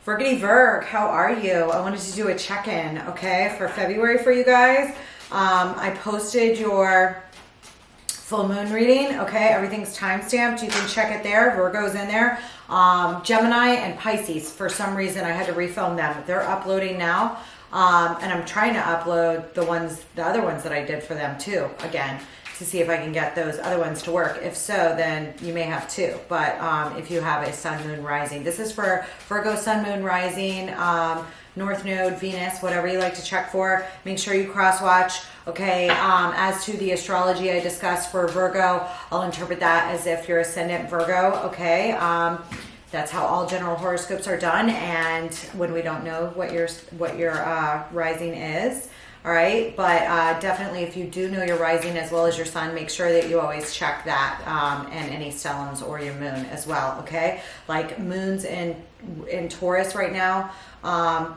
Virgity Virg, how are you? I wanted to do a check-in, okay, for February for you guys. I posted your full moon reading, okay? Everything's time-stamped. You can check it there. Virgo's in there. Gemini and Pisces, for some reason, I had to refilm them. They're uploading now. And I'm trying to upload the other ones that I did for them too, again, to see if I can get those other ones to work. If so, then you may have two. But if you have a sun, moon, rising. This is for Virgo, sun, moon, rising, North Node, Venus, whatever you like to check for. Make sure you cross-watch. Okay, as to the astrology I discussed for Virgo, I'll interpret that as if you're ascendant Virgo, okay? That's how all general horoscopes are done, and when we don't know what your rising is, all right? But definitely, if you do know your rising as well as your sun, make sure that you always check that and any stelliums or your moon as well, okay? Like moons in Taurus right now,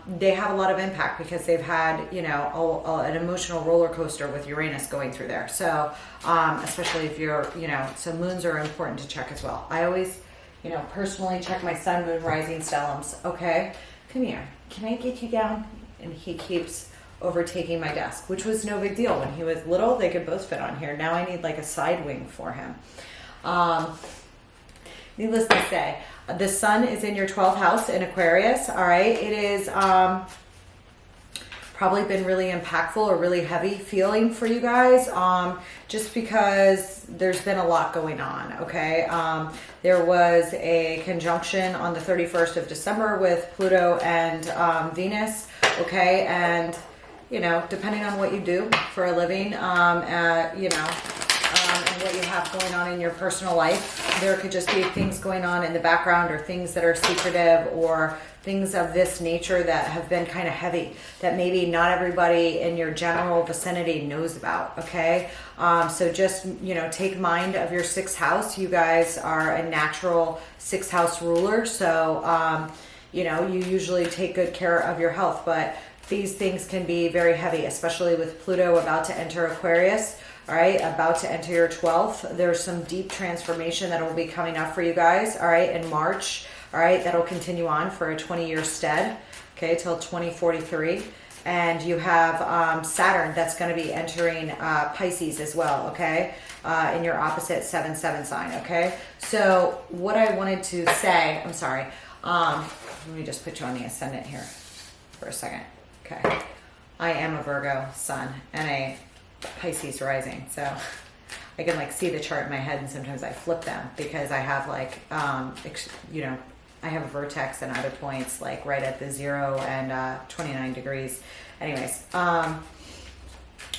they have a lot of impact because they've had, you know, an emotional roller coaster with Uranus going through there. So especially if you're, you know, so moons are important to check as well. I always, you know, personally check my sun, moon, rising stelliums. Okay, come here. Can I get you down? And he keeps overtaking my desk, which was no big deal. When he was little, they could both fit on here. Now I need like a side wing for him. Needless to say, the sun is in your 12th house in Aquarius. All right, it is probably been really impactful or really heavy feeling for you guys, just because there's been a lot going on, okay? There was a conjunction on the 31st of December with Pluto and Venus, okay? And, you know, depending on what you do for a living, you know, and what you have going on in your personal life, there could just be things going on in the background or things that are secretive or things of this nature that have been kind of heavy that maybe not everybody in your general vicinity knows about, okay? So just, you know, take mind of your 6th house. You guys are a natural 6th house ruler, so, you know, you usually take good care of your health, but these things can be very heavy, especially with Pluto about to enter Aquarius. All right, about to enter your 12th. There's some deep transformation that will be coming up for you guys, all right, in March. All right, that'll continue on for a 20-year stead, okay, till 2043. And you have Saturn that's going to be entering Pisces as well, okay, in your opposite 7-7 sign, okay? So what I wanted to say, I'm sorry, let me just put you on the ascendant here for a second, okay? I am a Virgo sun and a Pisces rising, so I can like see the chart in my head, and sometimes I flip them because I have like, you know, I have a vertex and other points like right at the 0 and 29 degrees. Anyways,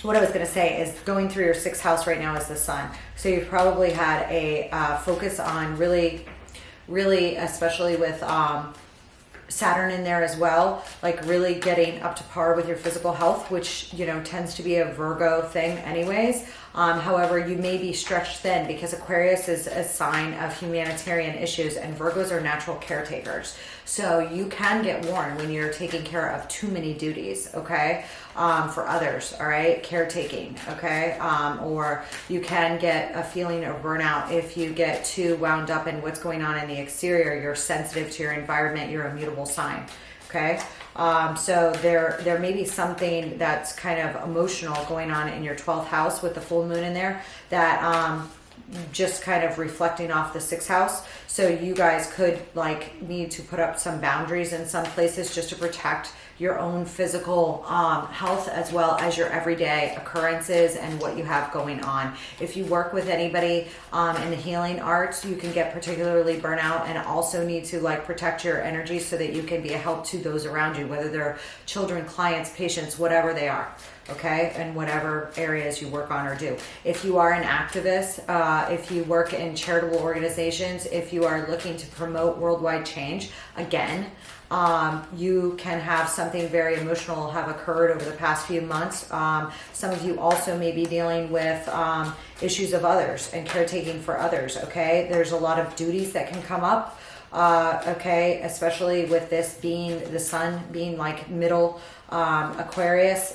what I was going to say is going through your 6th house right now is the sun. So you've probably had a focus on really, especially with Saturn in there as well, like really getting up to par with your physical health, which, you know, tends to be a Virgo thing anyways. However, you may be stretched thin because Aquarius is a sign of humanitarian issues and Virgos are natural caretakers. So you can get worn when you're taking care of too many duties, okay, for others, all right, caretaking, okay, or you can get a feeling of burnout if you get too wound up in what's going on in the exterior. You're sensitive to your environment, you're a mutable sign, okay? So there may be something that's kind of emotional going on in your 12th house with the full moon in there that just kind of reflecting off the 6th house. So you guys could like need to put up some boundaries in some places just to protect your own physical health as well as your everyday occurrences and what you have going on. If you work with anybody in the healing arts, you can get particularly burnout and also need to like protect your energy so that you can be a help to those around you, whether they're children, clients, patients, whatever they are, okay, and whatever areas you work on or do. If you are an activist, if you work in charitable organizations, if you are looking to promote worldwide change, again, you can have something very emotional have occurred over the past few months. Some of you also may be dealing with issues of others and caretaking for others, okay? There's a lot of duties that can come up, okay, especially with this being the sun being like middle Aquarius,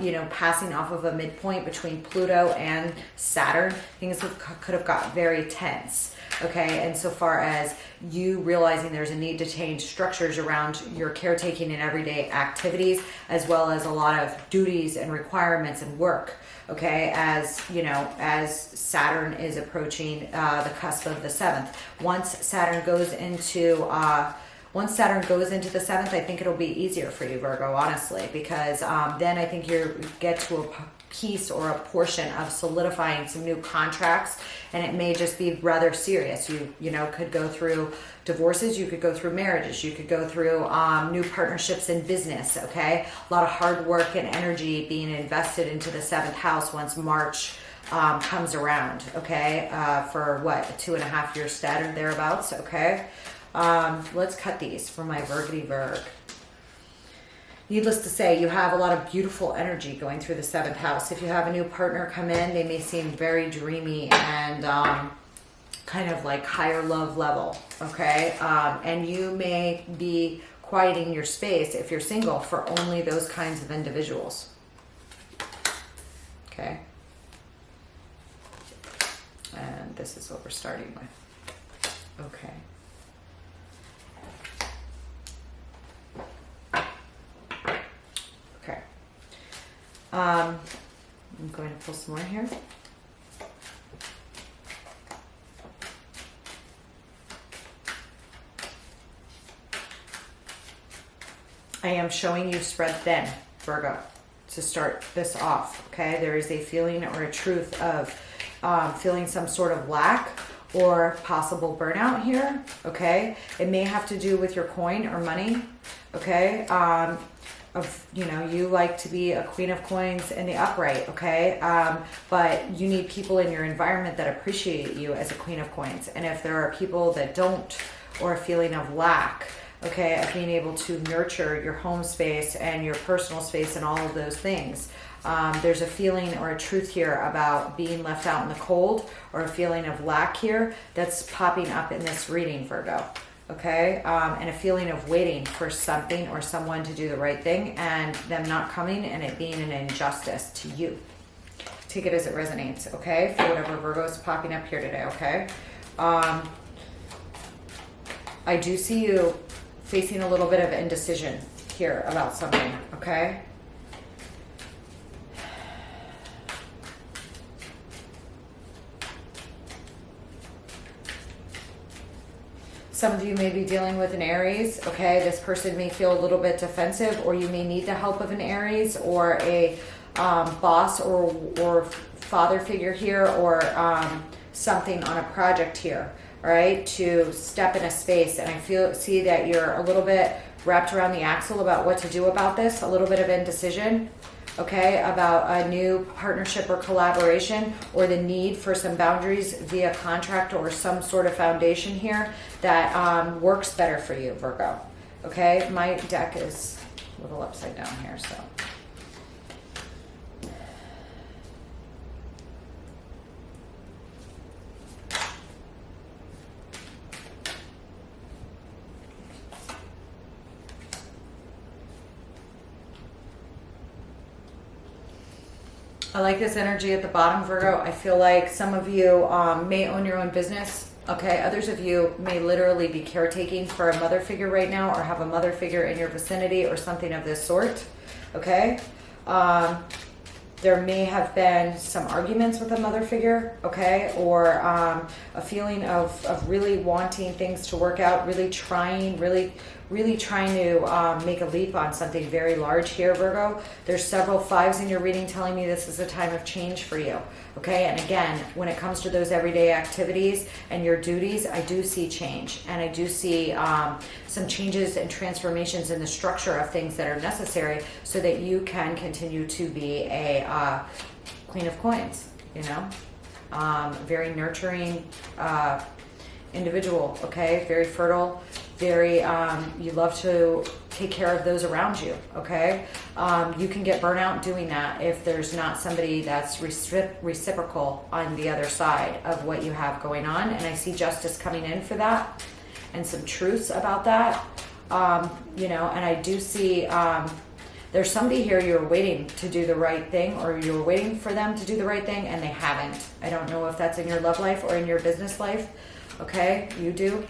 you know, passing off of a midpoint between Pluto and Saturn. Things could have got very tense. Okay, and so far as you realizing there's a need to change structures around your caretaking and everyday activities, as well as a lot of duties and requirements and work. Okay, as you know, as Saturn is approaching the cusp of the 7th. Once Saturn goes into the 7th, I think it'll be easier for you, Virgo, honestly, because then I think you get to a piece or a portion of solidifying some new contracts, and it may just be rather serious. You know, could go through divorces, you could go through marriages, you could go through new partnerships in business. Okay, a lot of hard work and energy being invested into the 7th house once March comes around. Okay, for what, a 2.5 year Saturn thereabouts. Okay, let's cut these for my Virgity Virg. Needless to say, you have a lot of beautiful energy going through the 7th house. If you have a new partner come in, they may seem very dreamy and kind of like higher love level, okay? And you may be quieting your space, if you're single, for only those kinds of individuals, okay? And this is what we're starting with, okay? I'm going to pull some more here. I am showing you spread thin, Virgo, to start this off, okay? There is a feeling or a truth of feeling some sort of lack or possible burnout here, okay? It may have to do with your coin or money, okay? You know, you like to be a queen of coins in the upright, okay? But you need people in your environment that appreciate you as a queen of coins. And if there are people that don't, or a feeling of lack, okay, of being able to nurture your home space and your personal space and all of those things, there's a feeling or a truth here about being left out in the cold, or a feeling of lack here that's popping up in this reading, Virgo. Okay, and a feeling of waiting for something or someone to do the right thing and them not coming, and it being an injustice to you. Take it as it resonates, okay, for whatever Virgo is popping up here today, okay? I do see you facing a little bit of indecision here about something, okay? Some of you may be dealing with an Aries, okay? This person may feel a little bit defensive, or you may need the help of an Aries or a boss or father figure here, or something on a project here, all right? To step in a space, and I see that you're a little bit wrapped around the axle about what to do about this, a little bit of indecision, okay, about a new partnership or collaboration, or the need for some boundaries via contract or some sort of foundation here that works better for you, Virgo. Okay, my deck is a little upside down here, so. I like this energy at the bottom, Virgo. I feel like some of you may own your own business. Okay, others of you may literally be caretaking for a mother figure right now, or have a mother figure in your vicinity or something of this sort. Okay, there may have been some arguments with a mother figure, okay, or a feeling of really wanting things to work out, really trying to make a leap on something very large here, Virgo. There's several 5s in your reading telling me this is a time of change for you, okay? And again, when it comes to those everyday activities and your duties, I do see change, and I do see some changes and transformations in the structure of things that are necessary so that you can continue to be a queen of coins, you know? Very nurturing individual, okay? Very fertile, very, you love to take care of those around you, okay? You can get burnout doing that if there's not somebody that's reciprocal on the other side of what you have going on. And I see justice coming in for that, and some truths about that, you know, and I do see there's somebody here you're waiting to do the right thing, or you're waiting for them to do the right thing and they haven't. I don't know if that's in your love life or in your business life, okay? You do.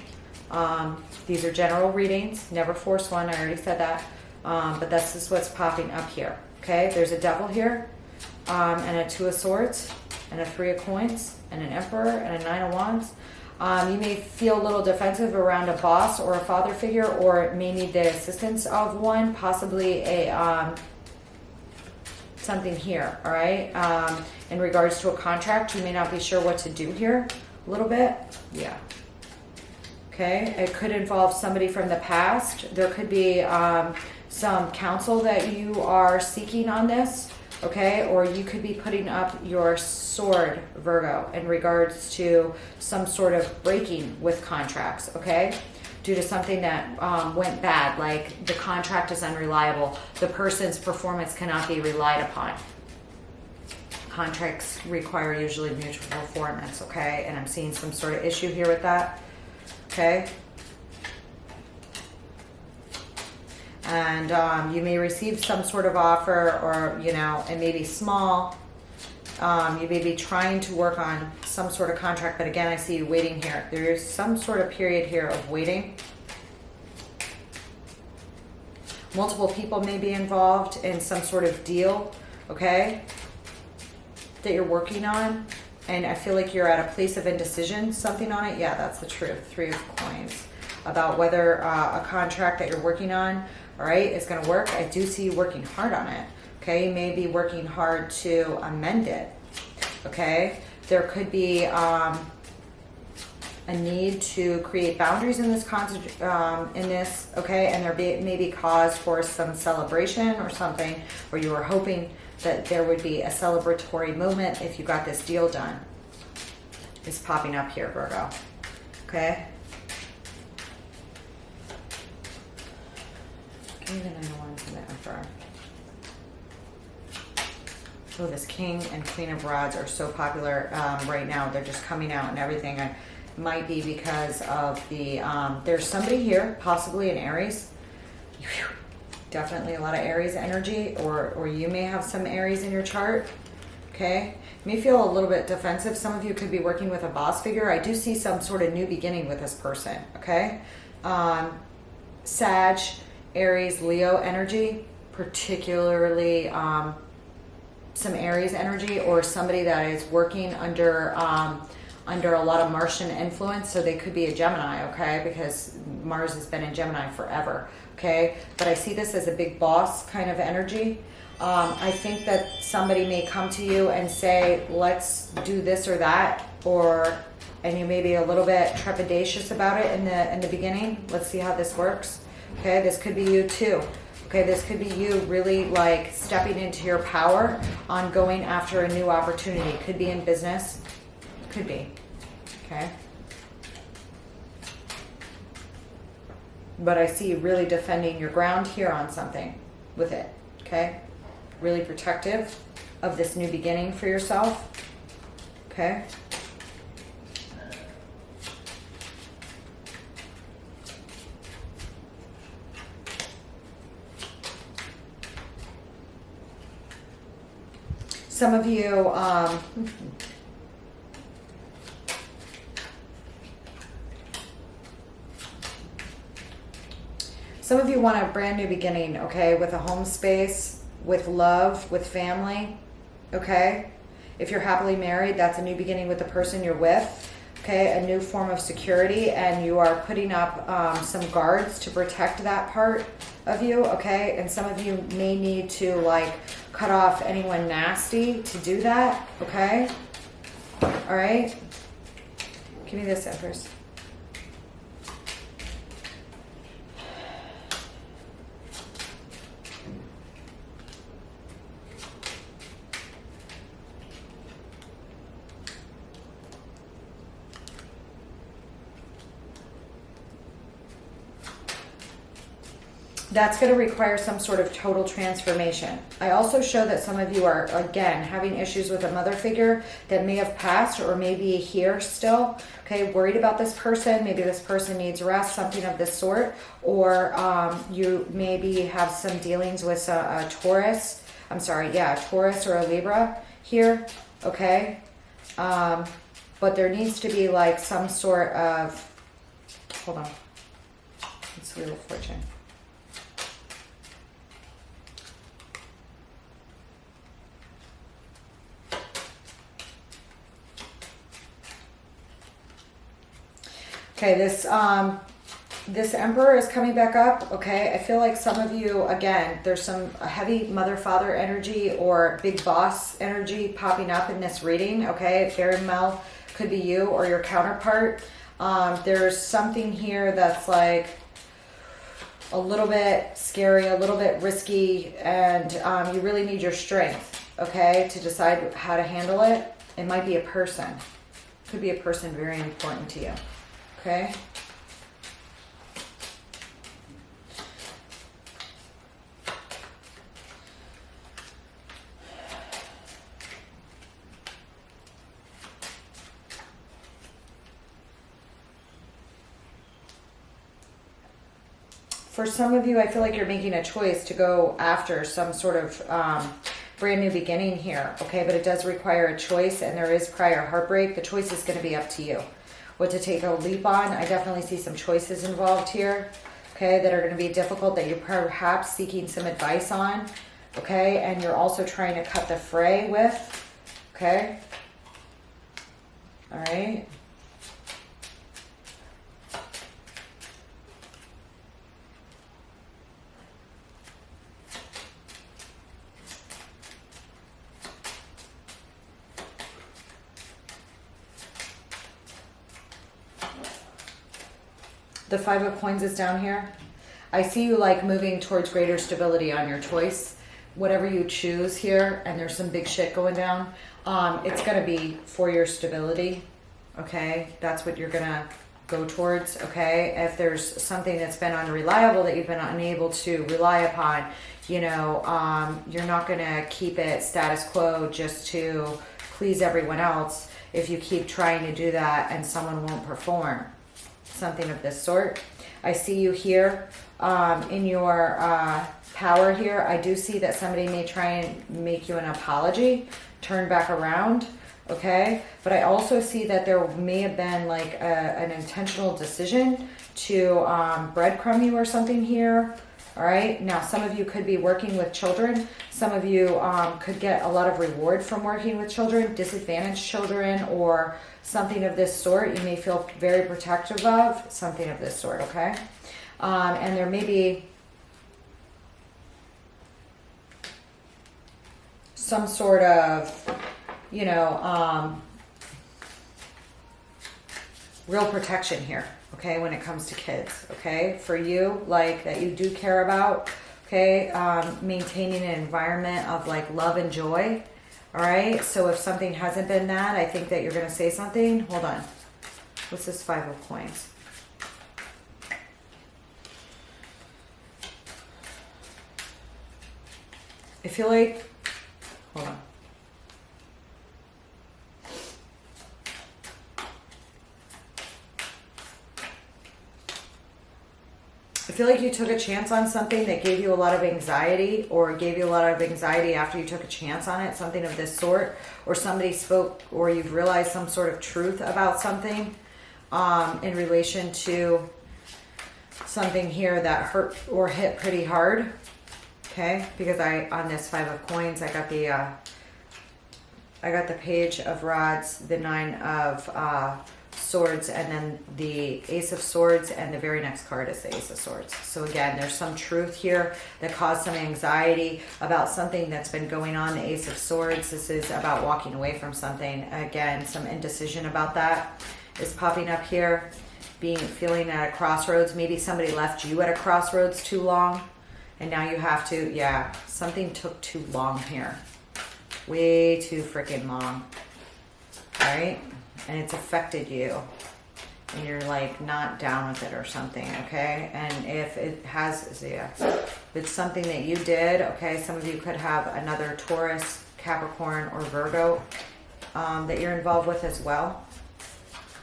These are general readings, never force one, I already said that. But that's just what's popping up here. Okay, there's a devil here, and a 2 of swords, and a 3 of coins, and an emperor, and a 9 of wands. You may feel a little defensive around a boss or a father figure, or may need the assistance of one, possibly a something here, all right? In regards to a contract, you may not be sure what to do here a little bit. Yeah. Okay, it could involve somebody from the past. There could be some counsel that you are seeking on this, okay? Or you could be putting up your sword, Virgo, in regards to some sort of breaking with contracts, okay? Due to something that went bad, like the contract is unreliable, the person's performance cannot be relied upon. Contracts require usually mutual performance, okay? And I'm seeing some sort of issue here with that, okay? And you may receive some sort of offer, or, you know, it may be small. You may be trying to work on some sort of contract, but again, I see you waiting here. There is some sort of period here of waiting. Multiple people may be involved in some sort of deal, okay, that you're working on. And I feel like you're at a place of indecision, something on it. Yeah, that's the truth. 3 of coins. About whether a contract that you're working on, all right, is going to work. I do see you working hard on it. Okay, you may be working hard to amend it. Okay, there could be a need to create boundaries in this okay, and there may be cause for some celebration or something, or you were hoping that there would be a celebratory moment if you got this deal done. It's popping up here, Virgo. Okay. Give me the 9 of wands and the emperor. Oh, this king and queen of rods are so popular right now. They're just coming out and everything. It might be because of the, there's somebody here, possibly an Aries. Definitely a lot of Aries energy, or you may have some Aries in your chart. Okay. You may feel a little bit defensive. Some of you could be working with a boss figure. I do see some sort of new beginning with this person. Okay. Sag, Aries, Leo energy, particularly some Aries energy, or somebody that is working under a lot of Martian influence. So they could be a Gemini, okay, because Mars has been in Gemini forever, okay? But I see this as a big boss kind of energy. I think that somebody may come to you and say, let's do this or that, and you may be a little bit trepidatious about it in the beginning. Let's see how this works. Okay, this could be you too. Okay, this could be you really like stepping into your power on going after a new opportunity. Could be in business. Could be. Okay. But I see you really defending your ground here on something with it. Okay. Really protective of this new beginning for yourself. Okay. Some of you, some of you want a brand new beginning, okay, with a home space, with love, with family, okay? If you're happily married, that's a new beginning with the person you're with, okay? A new form of security, and you are putting up some guards to protect that part of you, okay? And some of you may need to like cut off anyone nasty to do that, okay? All right? Give me this, Empress. That's going to require some sort of total transformation. I also show that some of you are, again, having issues with a mother figure that may have passed or may be here still. Okay, worried about this person. Maybe this person needs rest, something of this sort. Or you maybe have some dealings with a Taurus. I'm sorry, yeah, a Taurus or a Libra here. Okay. But there needs to be like some sort of Hold on. It's Wheel of Fortune. Okay, this Emperor is coming back up, okay? I feel like some of you, again, there's some heavy mother-father energy or big boss energy popping up in this reading, okay? Very well could be you or your counterpart. There's something here that's like a little bit scary, a little bit risky, and you really need your strength, okay, to decide how to handle it. It might be a person. Could be a person very important to you, okay? For some of you, I feel like you're making a choice to go after some sort of brand new beginning here, okay? But it does require a choice, and there is prior heartbreak. The choice is going to be up to you. What to take a leap on. I definitely see some choices involved here, okay, that are going to be difficult, that you're perhaps seeking some advice on, okay? And you're also trying to cut the fray with, okay? All right. The Five of Coins is down here. I see you like moving towards greater stability on your choice. Whatever you choose here, and there's some big shit going down, it's going to be for your stability, okay? That's what you're going to go towards, okay? If there's something that's been unreliable that you've been unable to rely upon, you know, you're not going to keep it status quo just to please everyone else if you keep trying to do that and someone won't perform. Something of this sort. I see you here in your power here. I do see that somebody may try and make you an apology, turn back around, okay? But I also see that there may have been like an intentional decision to breadcrumb you or something here. All right, now some of you could be working with children. Some of you could get a lot of reward from working with children, disadvantaged children, or something of this sort. You may feel very protective of something of this sort, okay? And there may be some sort of, you know, real protection here, okay, when it comes to kids, okay? For you, like, that you do care about, okay? Maintaining an environment of, like, love and joy, all right? So if something hasn't been that, I think that you're going to say something. Hold on. What's this Five of Coins? I feel like, hold on. I feel like you took a chance on something that gave you a lot of anxiety, or gave you a lot of anxiety after you took a chance on it, something of this sort, or somebody spoke, or you've realized some sort of truth about something in relation to something here that hurt or hit pretty hard, okay? Because on this Five of Coins, I got the Page of Rods, the Nine of Swords, and then the Ace of Swords, and the very next card is the Ace of Swords. So again, there's some truth here that caused some anxiety about something that's been going on. The Ace of Swords, this is about walking away from something. Again, some indecision about that is popping up here. Feeling at a crossroads. Maybe somebody left you at a crossroads too long, and now you have to, yeah, something took too long here. Way too freaking long. All right? And it's affected you, and you're like not down with it or something, okay? And if it has, yeah, if it's something that you did, okay, some of you could have another Taurus, Capricorn, or Virgo that you're involved with as well.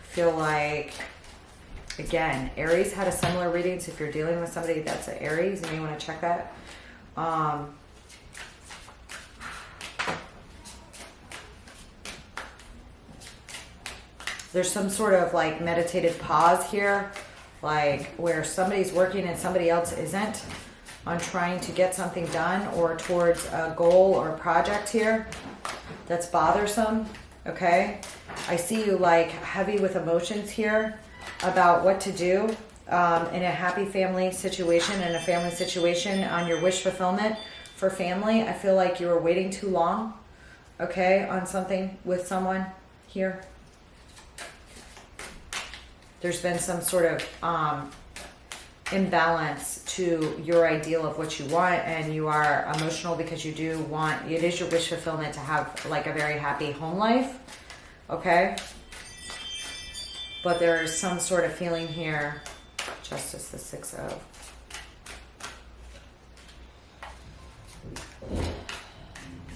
Feel like, again, Aries had a similar reading, so if you're dealing with somebody that's an Aries, you may want to check that. There's some sort of like meditative pause here, like where somebody's working and somebody else isn't on trying to get something done or towards a goal or a project here that's bothersome, okay? I see you like heavy with emotions here about what to do in a happy family situation, in a family situation on your wish fulfillment for family. I feel like you were waiting too long, okay, on something with someone here. There's been some sort of imbalance to your ideal of what you want, and you are emotional because you do want, it is your wish fulfillment to have like a very happy home life, okay? But there is some sort of feeling here. Justice, the 6 of.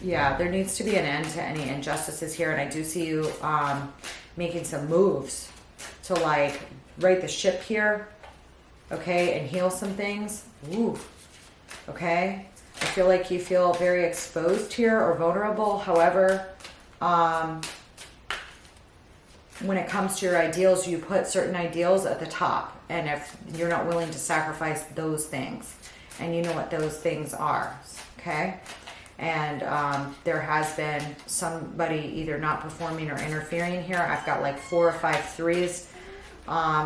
Yeah, there needs to be an end to any injustices here, and I do see you making some moves to like right the ship here, okay, and heal some things. Ooh, okay. I feel like you feel very exposed here or vulnerable. However, when it comes to your ideals, you put certain ideals at the top, and if you're not willing to sacrifice those things, and you know what those things are, okay? And there has been somebody either not performing or interfering here. I've got like 4 or 5 threes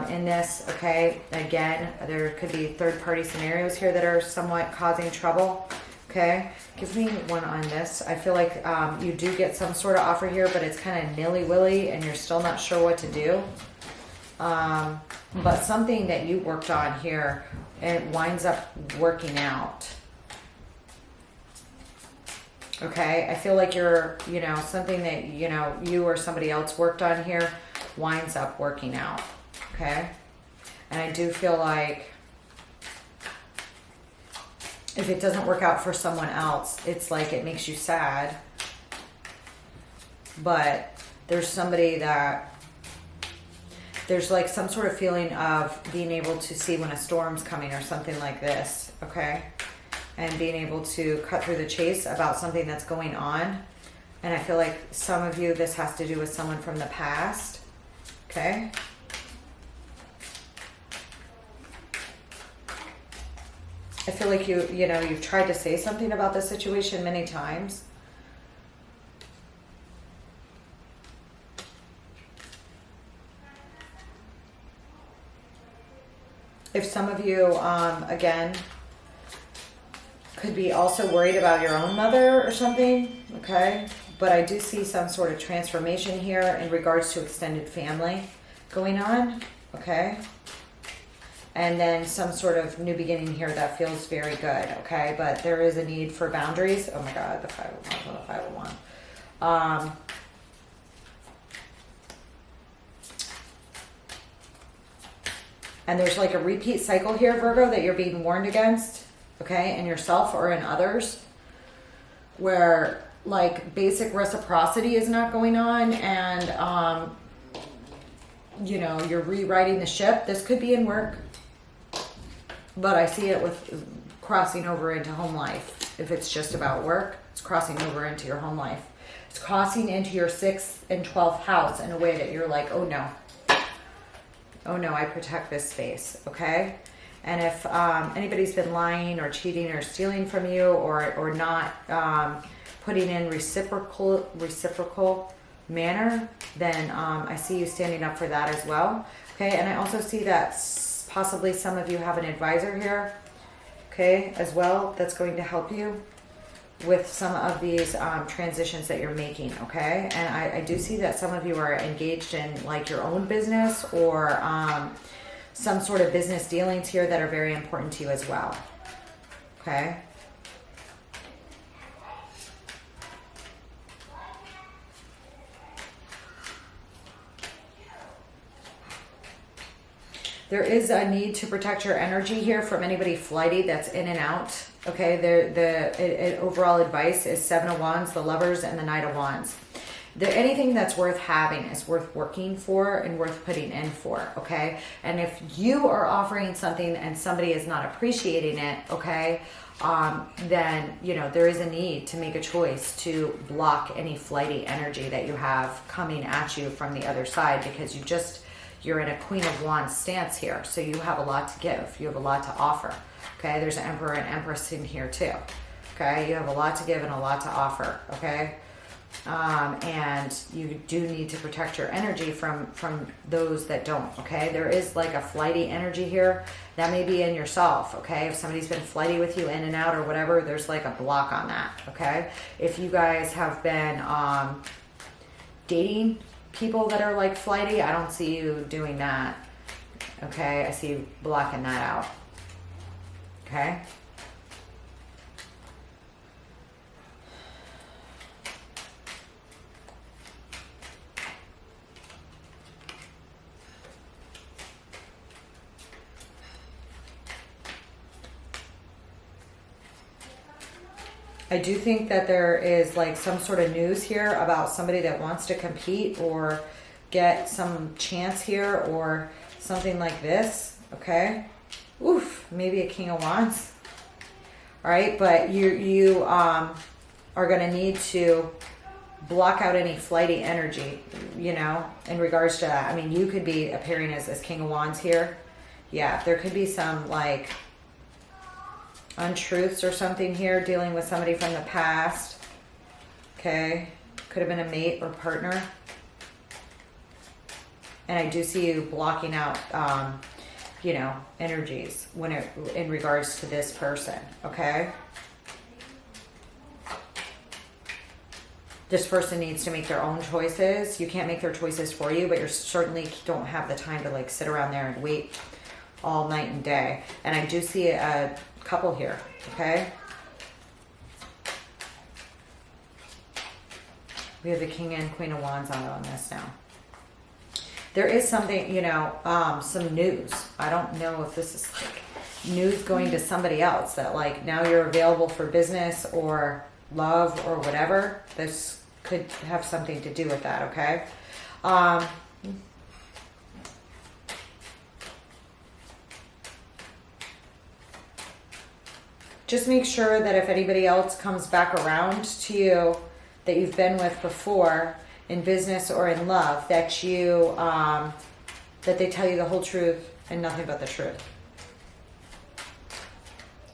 in this, okay? Again, there could be third-party scenarios here that are somewhat causing trouble, okay? Give me one on this. I feel like you do get some sort of offer here, but it's kind of nilly-willy, and you're still not sure what to do. But something that you worked on here, it winds up working out. Okay, I feel like you're, you know, something that, you know, you or somebody else worked on here winds up working out. Okay, and I do feel like if it doesn't work out for someone else, it's like it makes you sad. But there's somebody that, there's like some sort of feeling of being able to see when a storm's coming or something like this, okay? And being able to cut through the chase about something that's going on. And I feel like some of you, this has to do with someone from the past, okay? I feel like you know, you've tried to say something about this situation many times. If some of you, again, could be also worried about your own mother or something, okay? But I do see some sort of transformation here in regards to extended family going on, okay? And then some sort of new beginning here that feels very good, okay? But there is a need for boundaries. Oh my God, the 5 of Wands on the 5 of Wands. And there's like a repeat cycle here, Virgo, that you're being warned against, okay? In yourself or in others, where like basic reciprocity is not going on, and you know, you're rewriting the ship. This could be in work, but I see it with crossing over into home life. If it's just about work, it's crossing over into your home life. It's crossing into your 6th and 12th house in a way that you're like, oh no, I protect this space, okay? And if anybody's been lying or cheating or stealing from you, or not putting in reciprocal manner, then I see you standing up for that as well. Okay, and I also see that possibly some of you have an advisor here, okay, as well, that's going to help you with some of these transitions that you're making, okay? And I do see that some of you are engaged in like your own business, or some sort of business dealings here that are very important to you as well, okay? There is a need to protect your energy here from anybody flighty that's in and out, okay? Overall advice is 7 of Wands, the Lovers, and the Knight of Wands. Anything that's worth having is worth working for and worth putting in for, okay? And if you are offering something and somebody is not appreciating it, okay, then, you know, there is a need to make a choice to block any flighty energy that you have coming at you from the other side, because you're in a Queen of Wands stance here. So you have a lot to give. You have a lot to offer. Okay, there's an Emperor and Empress in here too. Okay, you have a lot to give and a lot to offer. Okay, and you do need to protect your energy from those that don't. Okay, there is like a flighty energy here that may be in yourself. Okay, if somebody's been flighty with you in and out or whatever, there's like a block on that. Okay, if you guys have been dating people that are like flighty, I don't see you doing that. Okay, I see you blocking that out. Okay. I do think that there is like some sort of news here about somebody that wants to compete or get some chance here or something like this. Okay. Oof, maybe a King of Wands. All right, but you are going to need to block out any flighty energy, you know, in regards to that. I mean, you could be appearing as King of Wands here. Yeah, there could be some like untruths or something here, dealing with somebody from the past. Okay, could have been a mate or partner. And I do see you blocking out you know, energies when in regards to this person. Okay, this person needs to make their own choices. You can't make their choices for you, but you certainly don't have the time to like sit around there and wait all night and day. And I do see a couple here. Okay, we have the King and Queen of Wands on this now. There is something, you know, some news. I don't know if this is like news going to somebody else that like now you're available for business or love or whatever. This could have something to do with that. Okay. Just make sure that if anybody else comes back around to you that you've been with before, in business or in love, that you that they tell you the whole truth and nothing but the truth.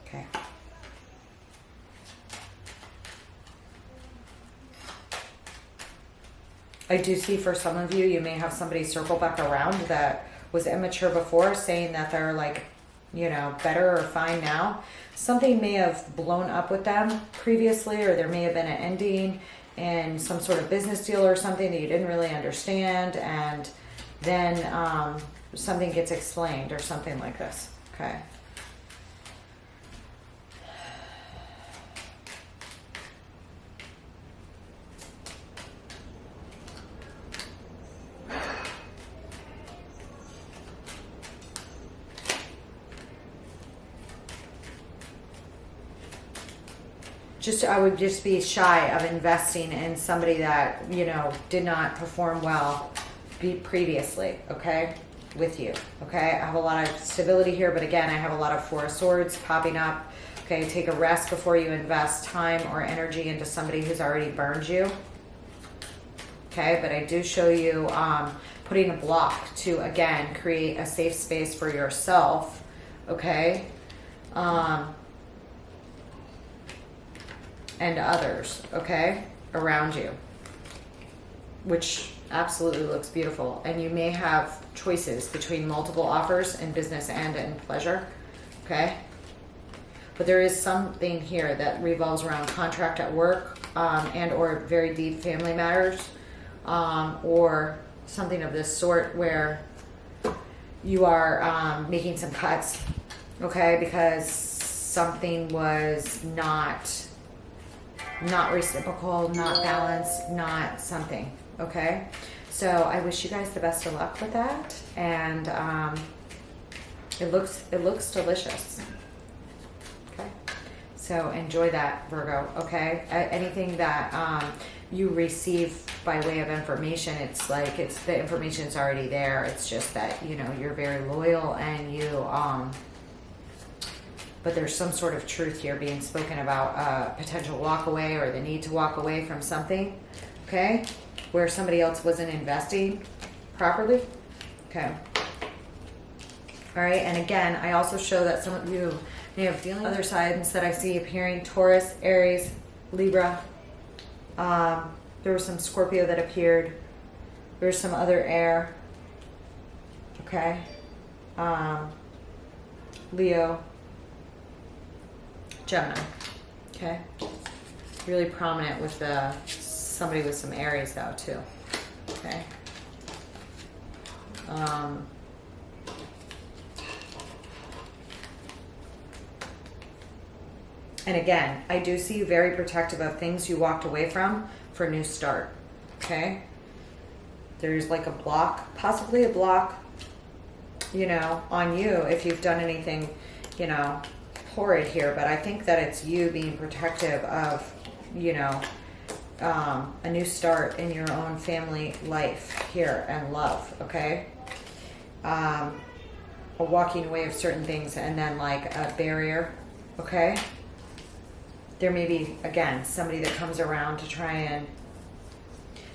Okay. I do see for some of you, you may have somebody circle back around that was immature before, saying that they're like, you know, better or fine now. Something may have blown up with them previously, or there may have been an ending in some sort of business deal or something that you didn't really understand, and then something gets explained or something like this. Okay. I would just be shy of investing in somebody that, you know, did not perform well previously, okay, with you, okay? I have a lot of stability here, but again, I have a lot of Four of Swords popping up, okay? Take a rest before you invest time or energy into somebody who's already burned you, okay? But I do show you putting a block to, again, create a safe space for yourself, okay? And others, okay, around you, which absolutely looks beautiful. And you may have choices between multiple offers in business and in pleasure, okay? But there is something here that revolves around contract at work and or very deep family matters or something of this sort where you are making some cuts, okay, because something was not reciprocal, not balanced, not something, okay? So I wish you guys the best of luck with that, and it looks delicious, okay? So enjoy that, Virgo, okay? Anything that you receive by way of information, it's like the information's already there. It's just that, you know, you're very loyal and you but there's some sort of truth here being spoken about potential walk away or the need to walk away from something, okay, where somebody else wasn't investing properly, Okay. All right, and again, I also show that some of you may have dealing with other signs that I see appearing: Taurus, Aries, Libra. There was some Scorpio that appeared. There's some other air. Okay. Leo, Gemini. Okay. Really prominent with somebody with some Aries though too. Okay. And again, I do see you very protective of things you walked away from for a new start. Okay. There's like a block, possibly a block, you know, on you if you've done anything, you know, horrid here. But I think that it's you being protective of, you know, a new start in your own family life here and love. Okay. A walking away of certain things and then like a barrier. Okay. There may be, again, somebody that comes around to try and,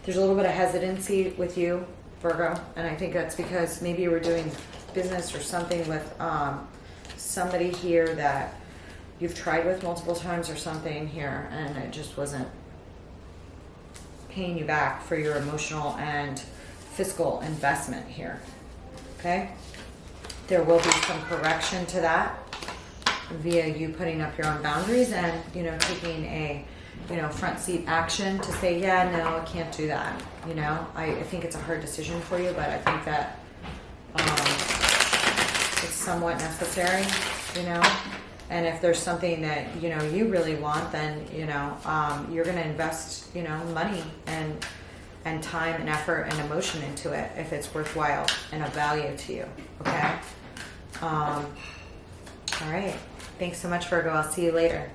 there's a little bit of hesitancy with you, Virgo, and I think that's because maybe you were doing business or something with somebody here that you've tried with multiple times or something here, and it just wasn't paying you back for your emotional and fiscal investment here. Okay? There will be some correction to that via you putting up your own boundaries and, you know, taking a, you know, front seat action to say, yeah, no, I can't do that. You know, I think it's a hard decision for you, but I think that it's somewhat necessary, you know. And if there's something that, you know, you really want, then, you know, you're going to invest, you know, money and time and effort and emotion into it if it's worthwhile and of value to you. Okay. All right. Thanks so much, Virgo. I'll see you later.